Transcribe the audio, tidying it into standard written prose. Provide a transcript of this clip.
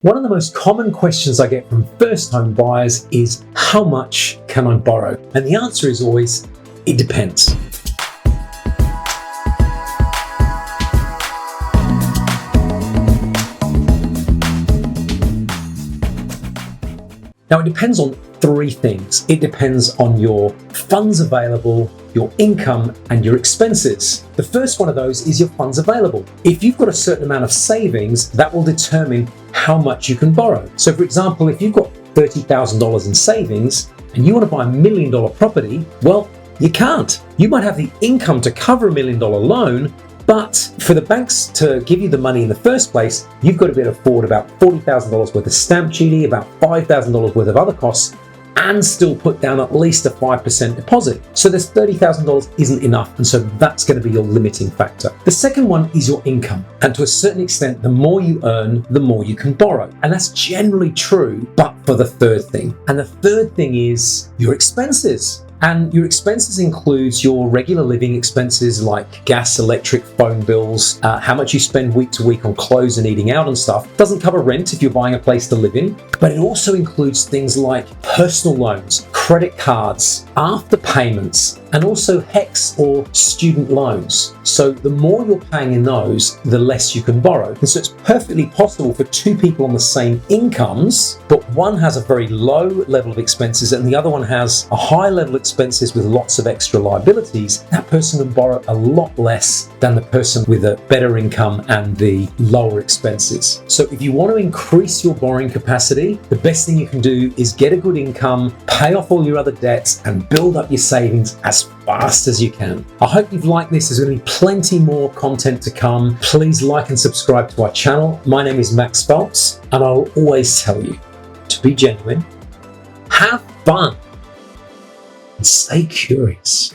One of the most common questions I get from first home buyers is, how much can I borrow? And the answer is always, it depends. Now, it depends on three things. It depends on your funds available, your income, and your expenses. The first one of those is your funds available. If you've got a certain amount of savings, that will determine how much you can borrow. So for example, if you've got $30,000 in savings and you want to buy $1 million property, well, you can't. You might have the income to cover $1 million loan, but for the banks to give you the money in the first place, you've got to be able to afford about $40,000 worth of stamp duty, about $5,000 worth of other costs, and still put down at least a 5% deposit. So this $30,000 isn't enough, and so that's going to be your limiting factor. The second one is your income, and to a certain extent, the more you earn, the more you can borrow. And that's generally true, but for the third thing. And the third thing is your expenses. And your expenses includes your regular living expenses like gas, electric, phone bills, how much you spend week to week on clothes and eating out and stuff. It doesn't cover rent if you're buying a place to live in, but it also includes things like personal loans, credit cards, after payments, and also HECS or student loans. So the more you're paying in those, the less you can borrow. And so it's perfectly possible for two people on the same incomes, but one has a very low level of expenses and the other one has a high level of expenses with lots of extra liabilities. That person can borrow a lot less than the person with a better income and the lower expenses. So if you want to increase your borrowing capacity, the best thing you can do is get a good income, pay off all your other debts, and build up your savings as fast as you can. I hope you've liked this. There's going to be plenty more content to come. Please like and subscribe to our channel. My name is Phelps, and I'll always tell you to be genuine, have fun, and stay curious.